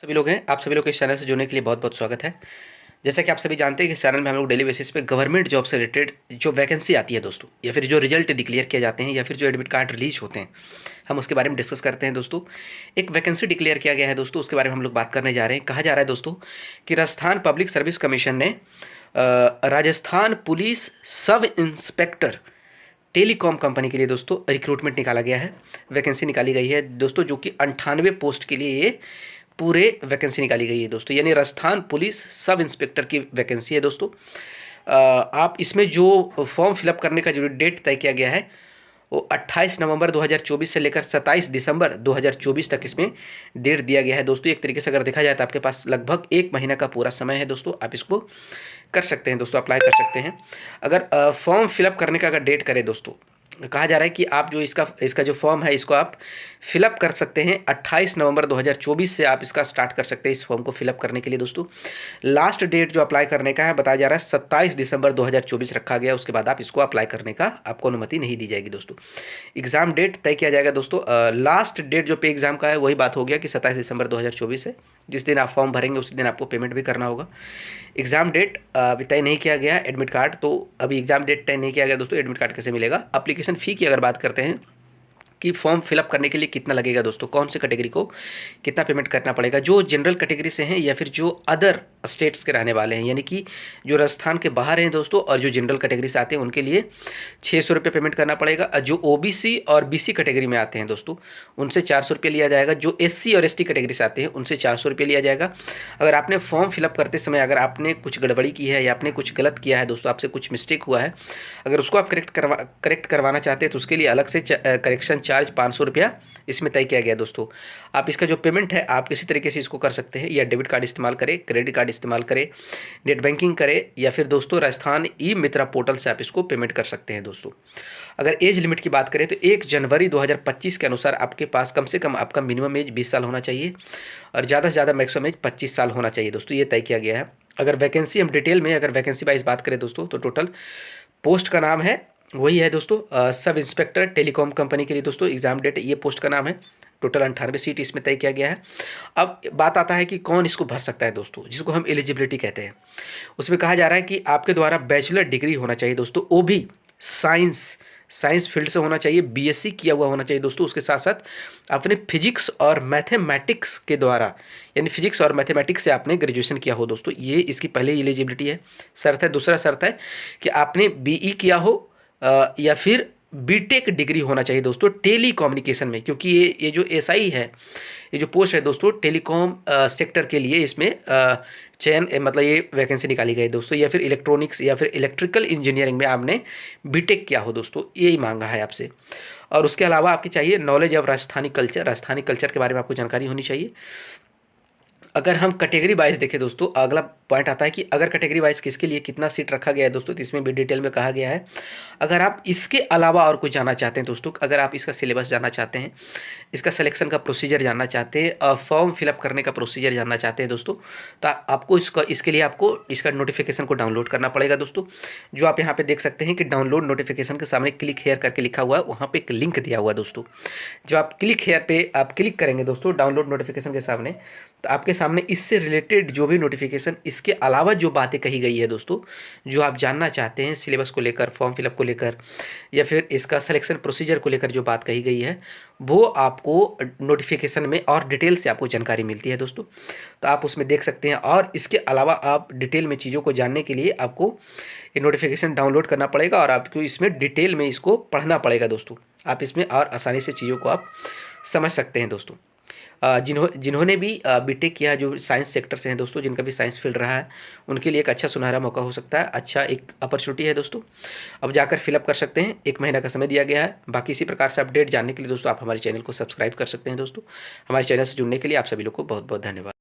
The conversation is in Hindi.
सभी लोग हैं, आप सभी लोग को इस चैनल से जुड़ने के लिए बहुत बहुत स्वागत है। जैसा कि आप सभी जानते हैं कि इस चैनल में हम लोग डेली बेसिस पे गवर्नमेंट जॉब से रिलेटेड जो वैकेंसी आती है दोस्तों, या फिर जो रिजल्ट डिक्लेयर किए जाते हैं, या फिर जो एडमिट कार्ड रिलीज होते हैं, हम उसके बारे में डिस्कस करते हैं दोस्तों। एक वैकेंसी डिक्लेयर किया गया है दोस्तों, उसके बारे में हम लोग बात करने जा रहे हैं। कहा जा रहा है दोस्तों कि राजस्थान पब्लिक सर्विस कमीशन ने Rajasthan police sub inspector telecom company के लिए दोस्तों रिक्रूटमेंट निकाला गया है, वैकेंसी निकाली गई है दोस्तों, जो कि 98 पोस्ट के लिए ये पूरे वैकेंसी निकाली गई है दोस्तों। यानी राजस्थान पुलिस सब इंस्पेक्टर की वैकेंसी है दोस्तों। आप इसमें जो फॉर्म फिलअप करने का जो डेट तय किया गया है वो 28 नवंबर 2024 से लेकर 27 दिसंबर 2024 तक इसमें डेट दिया गया है दोस्तों। एक तरीके से अगर देखा जाए तो आपके पास लगभग 1 महीना का पूरा समय है दोस्तों, आप इसको कर सकते हैं दोस्तों, अप्लाई कर सकते हैं। अगर फॉर्म फिलअप करने का अगर डेट करें दोस्तों, कहा जा रहा है कि आप जो इसका जो फॉर्म है इसको आप फिलअप कर सकते हैं 28 नवंबर 2024 से आप इसका स्टार्ट कर सकते हैं इस फॉर्म को फिलअप करने के लिए दोस्तों। लास्ट डेट जो अप्लाई करने का है बताया जा रहा है 27 दिसंबर 2024 रखा गया, उसके बाद आप इसको अप्लाई करने का आपको अनुमति नहीं दी जाएगी दोस्तों। एग्जाम डेट तय किया जाएगा दोस्तों। लास्ट डेट जो पे एग्जाम का है वही बात हो गया कि 27 दिसंबर 2024 है, जिस दिन आप फॉर्म भरेंगे उसी दिन आपको पेमेंट भी करना होगा। एग्जाम डेट अभी तय नहीं किया गया। एडमिट कार्ड तो अभी एग्जाम डेट तय नहीं किया गया दोस्तों, एडमिट कार्ड कैसे मिलेगा। एप्लीकेशन फ़ी की अगर बात करते हैं कि फॉर्म फिलअप करने के लिए कितना लगेगा दोस्तों, कौन से कैटेगरी को कितना पेमेंट करना पड़ेगा। जो जनरल कैटेगरी से हैं या फिर जो अदर स्टेट्स के रहने वाले हैं, यानी कि जो राजस्थान के बाहर हैं दोस्तों, और जो जनरल कैटेगरी से आते हैं उनके लिए 600 रुपये पेमेंट करना पड़ेगा। जो ओबीसी और बीसी कैटेगरी में आते हैं दोस्तों उनसे 400 रुपये लिया जाएगा। जो एससी और एसटी कैटेगरी से आते हैं उनसे 400 रुपये लिया जाएगा। अगर आपने फॉर्म फिलअप करते समय अगर आपने कुछ गड़बड़ी की है या आपने कुछ गलत किया है दोस्तों, आपसे कुछ मिस्टेक हुआ है, अगर उसको आप करेक्ट करवाना चाहते हैं तो उसके लिए अलग से करेक्शन चार्ज 500 रुपया इसमें तय किया गया दोस्तों। आप इसका जो पेमेंट है आप किसी तरीके से इसको कर सकते हैं, या डेबिट कार्ड इस्तेमाल करें, क्रेडिट कार्ड इस्तेमाल करें, नेट बैंकिंग करें, या फिर दोस्तों राजस्थान ई मित्रा पोर्टल से आप इसको पेमेंट कर सकते हैं दोस्तों। अगर एज लिमिट की बात करें तो 1 जनवरी 2025 के अनुसार आपके पास कम से कम आपका मिनिमम एज 20 साल होना चाहिए और ज़्यादा से ज़्यादा मैक्सिमम एज 25 साल होना चाहिए दोस्तों, ये तय किया गया है। अगर वैकेंसी हम डिटेल में अगर वैकेंसी वाइज बात करें दोस्तों तो टोटल पोस्ट का नाम है वही है दोस्तों सब इंस्पेक्टर टेलीकॉम कंपनी के लिए दोस्तों। एग्जाम डेट ये पोस्ट का नाम है। टोटल 98 सीट इसमें तय किया गया है। अब बात आता है कि कौन इसको भर सकता है दोस्तों, जिसको हम एलिजिबिलिटी कहते हैं। उसमें कहा जा रहा है कि आपके द्वारा बैचलर डिग्री होना चाहिए दोस्तों, वो भी साइंस फील्ड से होना चाहिए, बीएससी किया हुआ होना चाहिए दोस्तों। उसके साथ साथ आपने फिजिक्स और मैथमेटिक्स के द्वारा, यानी फिजिक्स और मैथमेटिक्स से आपने ग्रेजुएशन किया हो दोस्तों, ये इसकी पहले एलिजिबिलिटी है, शर्त है। दूसरा शर्त है कि आपने बीई किया हो या फिर बीटेक डिग्री होना चाहिए दोस्तों टेली कम्युनिकेशन में, क्योंकि ये जो एसआई है, ये जो पोस्ट है दोस्तों टेलीकॉम सेक्टर के लिए इसमें चयन मतलब ये वैकेंसी निकाली गई दोस्तों। या फिर इलेक्ट्रॉनिक्स या फिर इलेक्ट्रिकल इंजीनियरिंग में आपने बीटेक किया हो दोस्तों, यही मांगा है आपसे। और उसके अलावा आपकी चाहिए नॉलेज ऑफ राजस्थानी कल्चर के बारे में आपको जानकारी होनी चाहिए। अगर हम कैटेगरी वाइज देखें दोस्तों, अगला पॉइंट आता है कि अगर कैटेगरी वाइज किसके लिए कितना सीट रखा गया है दोस्तों, तो इसमें भी डिटेल में कहा गया है। अगर आप इसके अलावा और कुछ जानना चाहते हैं दोस्तों, अगर आप इसका सिलेबस जानना चाहते हैं, इसका सिलेक्शन का प्रोसीजर जानना चाहते हैं, फॉर्म फिलअप करने का प्रोसीजर जानना चाहते हैं दोस्तों, तो आपको इसके लिए आपको इसका नोटिफिकेशन को डाउनलोड करना पड़ेगा दोस्तों। जो आप यहाँ पे देख सकते हैं कि डाउनलोड नोटिफिकेशन के सामने क्लिक हेयर करके लिखा हुआ है, वहाँ पे एक लिंक दिया हुआ है दोस्तों। जब आप क्लिक हेयर पे आप क्लिक करेंगे दोस्तों डाउनलोड नोटिफिकेशन के सामने, तो आपके सामने इससे रिलेटेड जो भी नोटिफिकेशन, इसके अलावा जो बातें कही गई है दोस्तों, जो आप जानना चाहते हैं सिलेबस को लेकर, फॉर्म फिलअप को लेकर, या फिर इसका सिलेक्शन प्रोसीजर को लेकर जो बात कही गई है, वो आपको नोटिफिकेशन में और डिटेल से आपको जानकारी मिलती है दोस्तों। तो आप उसमें देख सकते हैं। और इसके अलावा आप डिटेल में चीज़ों को जानने के लिए आपको ये नोटिफिकेशन डाउनलोड करना पड़ेगा और आपको इसमें डिटेल में इसको पढ़ना पड़ेगा दोस्तों। आप इसमें और आसानी से चीज़ों को आप समझ सकते हैं दोस्तों। जिन्होंने भी बीटेक किया, जो साइंस सेक्टर से हैं दोस्तों, जिनका भी साइंस फील्ड रहा है, उनके लिए एक अच्छा सुनहरा मौका हो सकता है, अच्छा एक अपॉर्चुनिटी है दोस्तों। अब जाकर फिलअप कर सकते हैं, 1 महीना का समय दिया गया है। बाकी इसी प्रकार से अपडेट जानने के लिए दोस्तों आप हमारे चैनल को सब्सक्राइब कर सकते हैं दोस्तों। हमारे चैनल से जुड़ने के लिए आप सभी लोग को बहुत बहुत धन्यवाद।